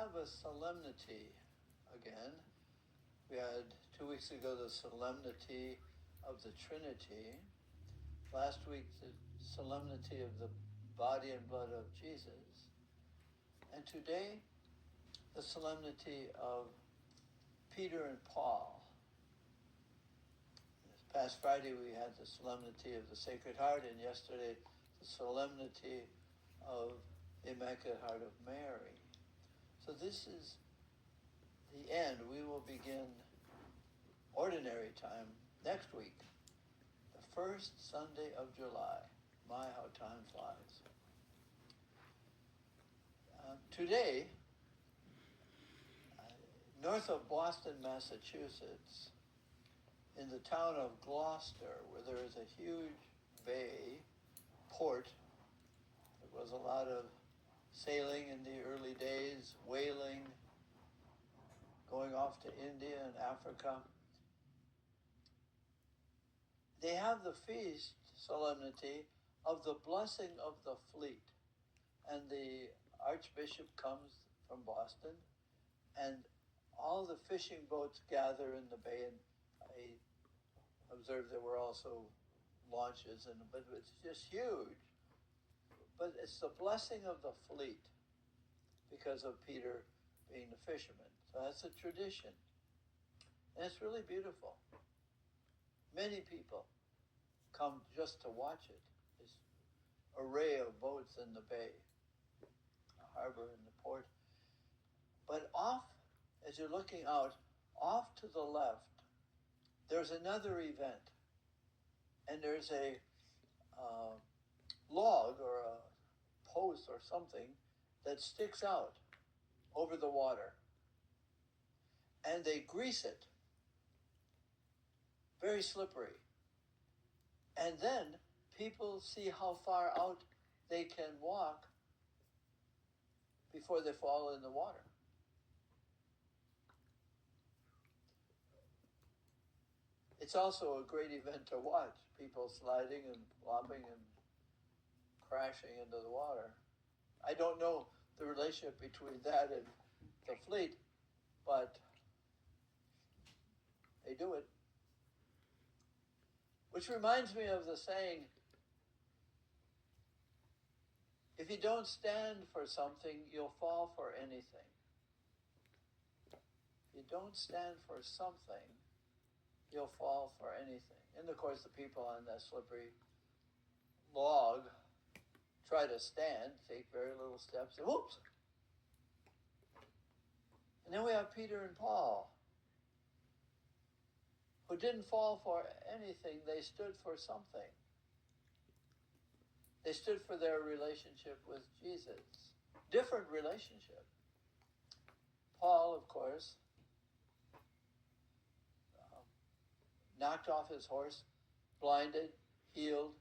have a solemnity again. We had 2 weeks ago the solemnity of the Trinity. Last week the solemnity of the body and blood of Jesus. And today the solemnity of Peter and Paul. This past Friday we had the solemnity of the Sacred Heart, and yesterday the solemnity of the Immaculate Heart of Mary. So this is the end. We will begin ordinary time next week, the first Sunday of July. My, how time flies. Today, north of Boston, Massachusetts, in the town of Gloucester, where there is a huge bay, port, there was a lot of sailing in the early days, whaling, going off to India and Africa. They have the feast solemnity of the blessing of the fleet. And the Archbishop comes from Boston, and all the fishing boats gather in the bay, and I observed there were also launches, but it's just huge. But it's the blessing of the fleet because of Peter being the fisherman. So that's a tradition. And it's really beautiful. Many people come just to watch it. This array of boats in the bay, the harbor and the port. But off, as you're looking out, off to the left, there's another event. And there's a log or a post or something that sticks out over the water. And they grease it. Very slippery. And then people see how far out they can walk before they fall in the water. It's also a great event to watch, people sliding and flopping and crashing into the water. I don't know the relationship between that and the fleet, but they do it. Which reminds me of the saying, if you don't stand for something, you'll fall for anything. If you don't stand for something, you'll fall for anything. And of course the people on that slippery log try to stand, take very little steps, and whoops! And then we have Peter and Paul, who didn't fall for anything, they stood for something. They stood for their relationship with Jesus. Different relationship. Paul, of course, knocked off his horse, blinded, healed,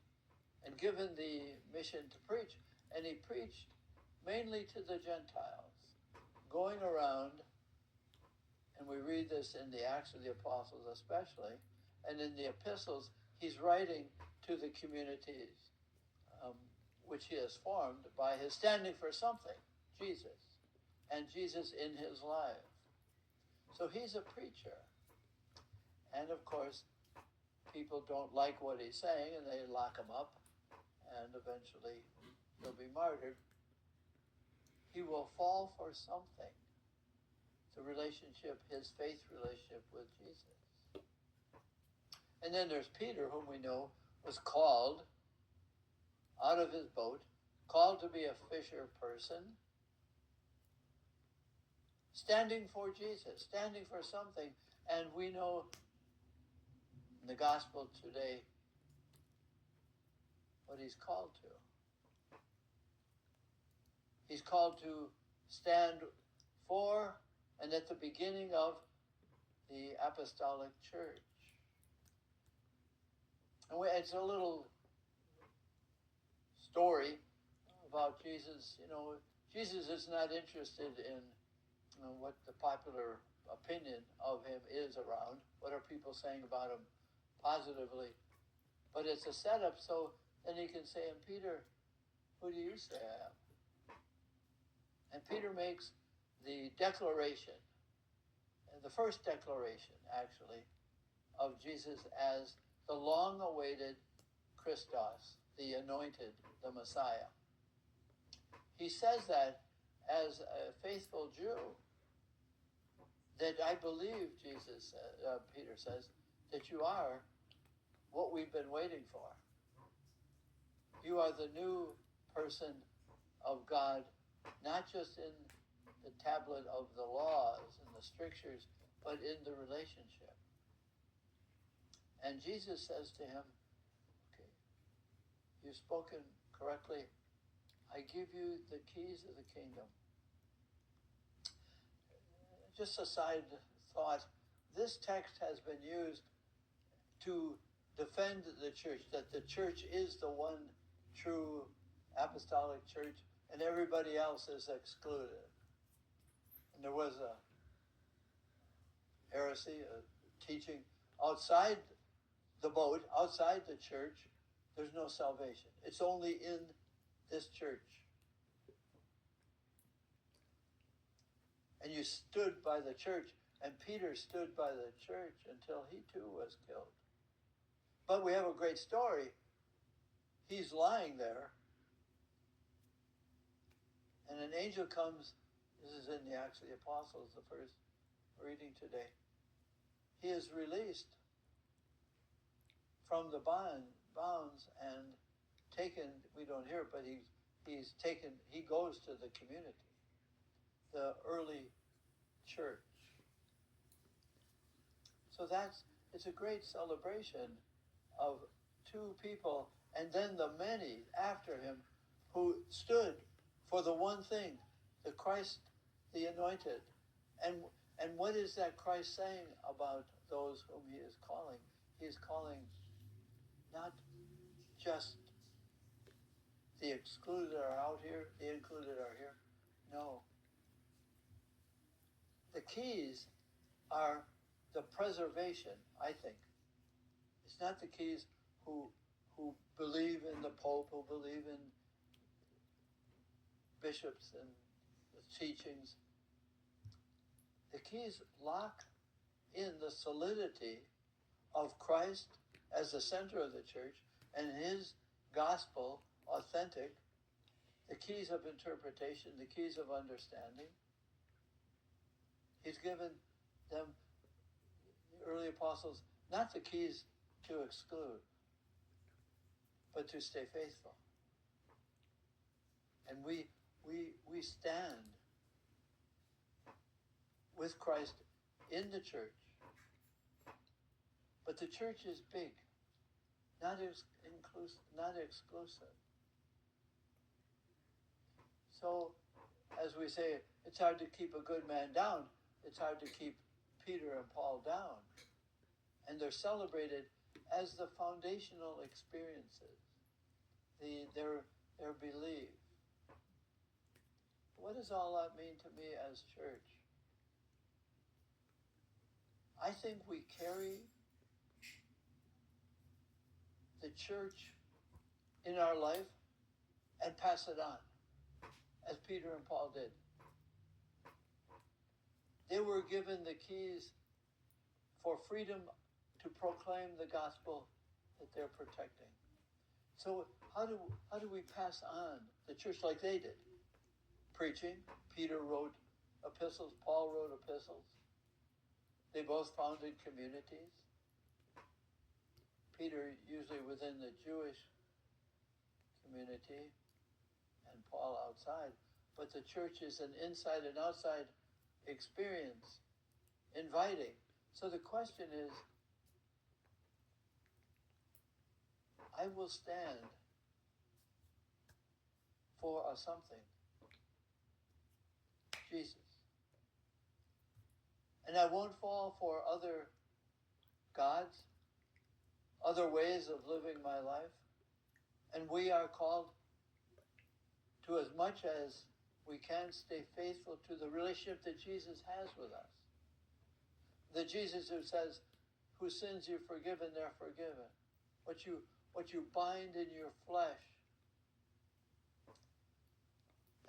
and given the mission to preach. And he preached mainly to the Gentiles, going around, and we read this in the Acts of the Apostles especially, and in the epistles, he's writing to the communities which he has formed by his standing for something, Jesus, and Jesus in his life. So he's a preacher. And of course, people don't like what he's saying, and they lock him up, and eventually he'll be martyred. He will fall for something. It's a relationship, his faith relationship with Jesus. And then there's Peter, whom we know was called out of his boat, called to be a fisher person, standing for Jesus, standing for something. And we know in the gospel today what he's called to. He's called to stand for and at the beginning of the apostolic church. And it's a little story about Jesus. You know, Jesus is not interested in what the popular opinion of him is around. What are people saying about him positively? But it's a setup so then he can say, and Peter, who do you say I am? And Peter makes the declaration, the first declaration, actually, of Jesus as the long-awaited Christos, the anointed, the Messiah. He says that as a faithful Jew, that I believe, Peter says, that you are what we've been waiting for. You are the new person of God, not just in the tablet of the laws and the strictures, but in the relationship. And Jesus says to him, okay, you've spoken correctly. I give you the keys of the kingdom. Just a side thought, this text has been used to defend the church, that the church is the one true apostolic church and everybody else is excluded. And there was a heresy, a teaching outside the boat, outside the church, there's no salvation. It's only in this church. And you stood by the church, and Peter stood by the church until he too was killed. But we have a great story. He's lying there, and an angel comes. This is in the Acts of the Apostles, the first reading today. He is released from the bounds and taken, we don't hear it, but he's taken, he goes to the community, the early church. So it's a great celebration of two people, and then the many after him who stood for the one thing, the Christ, the anointed. And what is that Christ saying about those whom he is calling? He is calling not just the excluded are out here, the included are here. No. The keys are the preservation, I think. It's not the keys who believe in the Pope, who believe in bishops and the teachings. The keys lock in the solidity of Christ as the center of the church and his gospel authentic, the keys of interpretation, the keys of understanding. He's given them, the early apostles, not the keys to exclude, but to stay faithful. And we stand with Christ in the church. But the church is big, not exclusive. So, as we say, it's hard to keep a good man down. It's hard to keep Peter and Paul down. And they're celebrated as the foundational experiences, their belief. What does all that mean to me as church? I think we carry the church in our life and pass it on, as Peter and Paul did. They were given the keys for freedom to proclaim the gospel that they're protecting. So how do we pass on the church like they did? Preaching. Peter wrote epistles. Paul wrote epistles. They both founded communities. Peter usually within the Jewish community and Paul outside. But the church is an inside and outside experience, inviting. So the question is, I will stand for a something, Jesus. And I won't fall for other gods, other ways of living my life. And we are called to, as much as we can, stay faithful to the relationship that Jesus has with us. The Jesus who says, whose sins you've forgiven, they're forgiven. What you bind in your flesh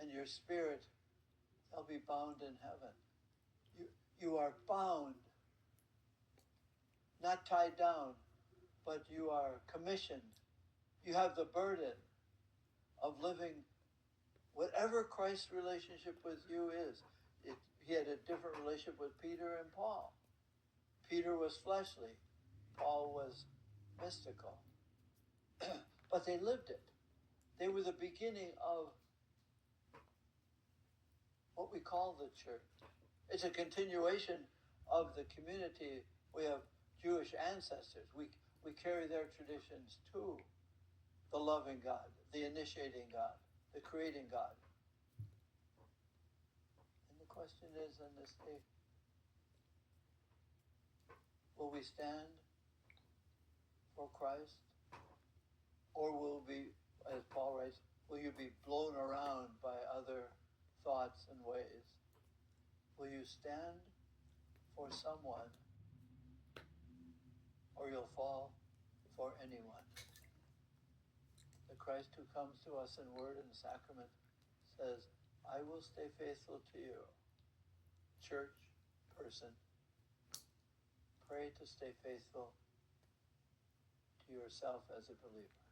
and your spirit they'll be bound in heaven. You are bound, not tied down, but you are commissioned. You have the burden of living whatever Christ's relationship with you is. He had a different relationship with Peter and Paul. Peter was fleshly. Paul was mystical. But they lived it. They were the beginning of what we call the church. It's a continuation of the community. We have Jewish ancestors. We carry their traditions too. The loving God, the initiating God, the creating God. And the question is, on this day, will we stand for Christ? Or will be, as Paul writes, will you be blown around by other thoughts and ways? Will you stand for someone, or you'll fall for anyone? The Christ who comes to us in word and sacrament says, I will stay faithful to you. Church person, pray to stay faithful to yourself as a believer.